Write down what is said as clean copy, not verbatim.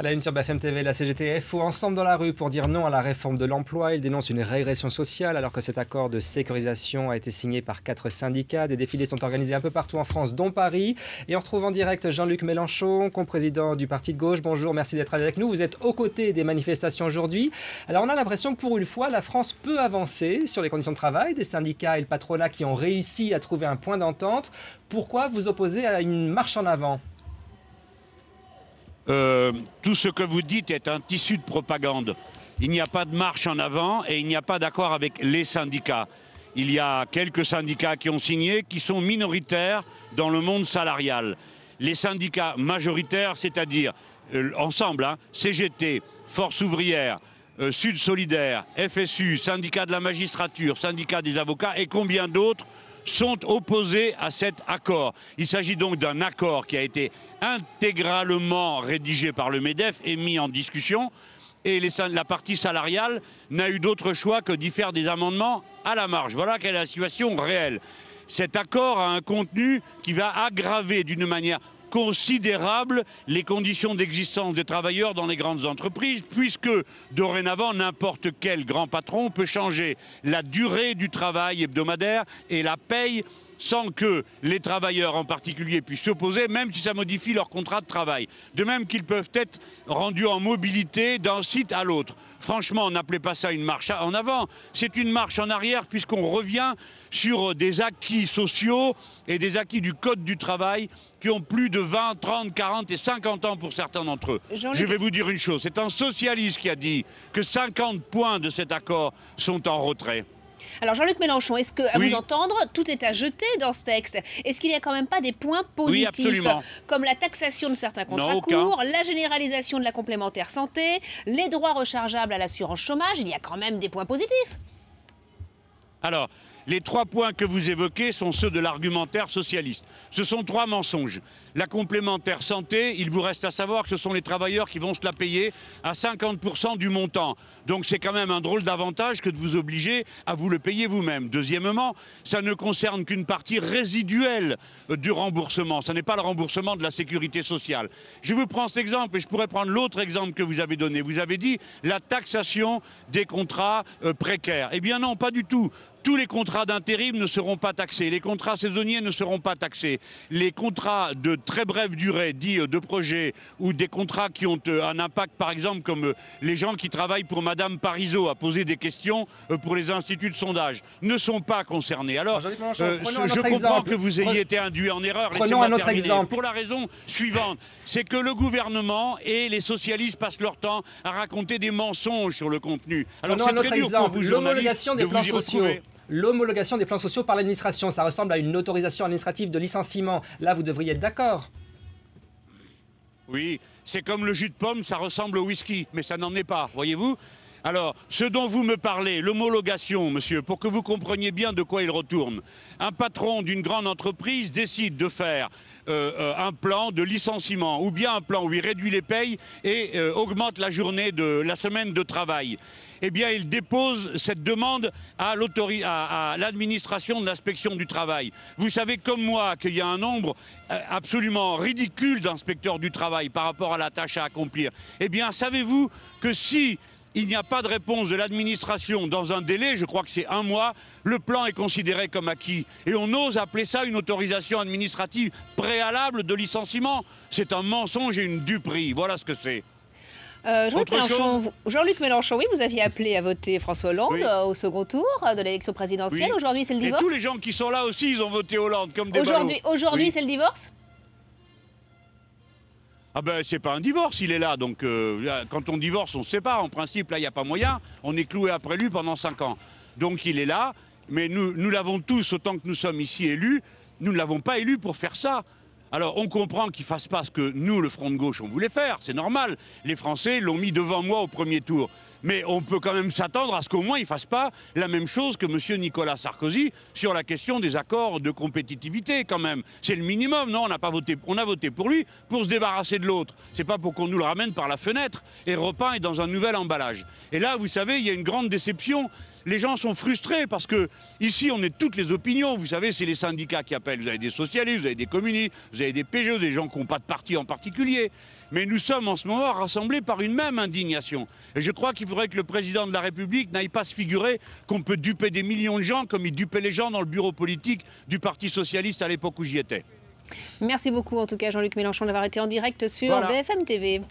À la une sur BFM TV, la CGT FO ensemble dans la rue pour dire non à la réforme de l'emploi. Ils dénoncent une régression sociale alors que cet accord de sécurisation a été signé par 4 syndicats. Des défilés sont organisés un peu partout en France, dont Paris. Et on retrouve en direct Jean-Luc Mélenchon, co-président du Parti de gauche. Bonjour, merci d'être avec nous. Vous êtes aux côtés des manifestations aujourd'hui. Alors on a l'impression que pour une fois, la France peut avancer sur les conditions de travail des syndicats et le patronat qui ont réussi à trouver un point d'entente. Pourquoi vous opposez à une marche en avant ? Tout ce que vous dites est un tissu de propagande. Il n'y a pas de marche en avant et il n'y a pas d'accord avec les syndicats. Il y a quelques syndicats qui ont signé, qui sont minoritaires dans le monde salarial. Les syndicats majoritaires, c'est-à-dire ensemble, CGT, Force ouvrière, Sud Solidaire, FSU, syndicat de la magistrature, syndicat des avocats et combien d'autres sont opposés à cet accord. Il s'agit donc d'un accord qui a été intégralement rédigé par le MEDEF et mis en discussion. Et la partie salariale n'a eu d'autre choix que d'y faire des amendements à la marge. Voilà quelle est la situation réelle. Cet accord a un contenu qui va aggraver d'une manière considérable les conditions d'existence des travailleurs dans les grandes entreprises, puisque dorénavant n'importe quel grand patron peut changer la durée du travail hebdomadaire et la paye sans que les travailleurs en particulier puissent s'opposer, même si ça modifie leur contrat de travail. De même qu'ils peuvent être rendus en mobilité d'un site à l'autre. Franchement, n'appelez pas ça une marche en avant, c'est une marche en arrière puisqu'on revient sur des acquis sociaux et des acquis du Code du travail qui ont plus de 20, 30, 40 et 50 ans pour certains d'entre eux. Je vais vous dire une chose, c'est un socialiste qui a dit que 50 points de cet accord sont en retrait. Alors Jean-Luc Mélenchon, est-ce qu'à vous entendre, tout est à jeter dans ce texte? Est-ce qu'il n'y a quand même pas des points positifs, comme la taxation de certains contrats courts, la généralisation de la complémentaire santé, les droits rechargeables à l'assurance chômage? Il y a quand même des points positifs. Alors, les 3 points que vous évoquez sont ceux de l'argumentaire socialiste. Ce sont 3 mensonges. La complémentaire santé, il vous reste à savoir que ce sont les travailleurs qui vont se la payer à 50% du montant. Donc c'est quand même un drôle d'avantage que de vous obliger à vous le payer vous-même. Deuxièmement, ça ne concerne qu'une partie résiduelle du remboursement. Ce n'est pas le remboursement de la sécurité sociale. Je vous prends cet exemple et je pourrais prendre l'autre exemple que vous avez donné. Vous avez dit la taxation des contrats précaires. Eh bien non, pas du tout. Tous les contrats d'intérim ne seront pas taxés, les contrats saisonniers ne seront pas taxés. Les contrats de très brève durée, dits de projet, ou des contrats qui ont un impact, par exemple, comme les gens qui travaillent pour Madame Parizeau à poser des questions pour les instituts de sondage, ne sont pas concernés. Alors, je comprends que vous ayez été induit en erreur. Prenons un autre exemple. Pour la raison suivante, c'est que le gouvernement et les socialistes passent leur temps à raconter des mensonges sur le contenu. Alors, prenons un autre exemple, l'homologation des plans sociaux. L'homologation des plans sociaux par l'administration, ça ressemble à une autorisation administrative de licenciement. Là, vous devriez être d'accord. Oui, c'est comme le jus de pomme, ça ressemble au whisky, mais ça n'en est pas, voyez-vous. Alors, ce dont vous me parlez, l'homologation, monsieur, pour que vous compreniez bien de quoi il retourne. Un patron d'une grande entreprise décide de faire un plan de licenciement ou bien un plan où il réduit les payes et augmente la semaine de travail. Eh bien, il dépose cette demande à l'administration de l'inspection du travail. Vous savez comme moi qu'il y a un nombre absolument ridicule d'inspecteurs du travail par rapport à la tâche à accomplir. Eh bien, savez-vous que si il n'y a pas de réponse de l'administration dans un délai, je crois que c'est 1 mois, le plan est considéré comme acquis. Et on ose appeler ça une autorisation administrative préalable de licenciement. C'est un mensonge et une duperie. Voilà ce que c'est. Jean-Luc Mélenchon, oui, vous aviez appelé à voter François Hollande au second tour de l'élection présidentielle. Oui. Aujourd'hui, c'est le divorce. Et tous les gens qui sont là aussi, ils ont voté Hollande comme des ballots. Aujourd'hui, c'est le divorce? Ah ben c'est pas un divorce, il est là, donc quand on divorce on se sépare, en principe là il n'y a pas moyen, on est cloué après lui pendant 5 ans. Donc il est là, mais nous l'avons tous, autant que nous sommes ici élus, nous ne l'avons pas élu pour faire ça. Alors on comprend qu'il ne fasse pas ce que nous, le Front de gauche, on voulait faire, c'est normal. Les Français l'ont mis devant moi au premier tour. Mais on peut quand même s'attendre à ce qu'au moins il ne fasse pas la même chose que M. Nicolas Sarkozy sur la question des accords de compétitivité quand même. C'est le minimum, non? On a voté pour lui pour se débarrasser de l'autre. C'est pas pour qu'on nous le ramène par la fenêtre et repeint est dans un nouvel emballage. Et là, vous savez, il y a une grande déception. Les gens sont frustrés parce que ici on est toutes les opinions. Vous savez, c'est les syndicats qui appellent. Vous avez des socialistes, vous avez des communistes, vous avez des PGE, des gens qui n'ont pas de parti en particulier. Mais nous sommes en ce moment rassemblés par une même indignation. Et je crois qu'il faudrait que le président de la République n'aille pas se figurer qu'on peut duper des millions de gens comme il dupait les gens dans le bureau politique du Parti socialiste à l'époque où j'y étais. Merci beaucoup en tout cas Jean-Luc Mélenchon d'avoir été en direct sur BFM TV.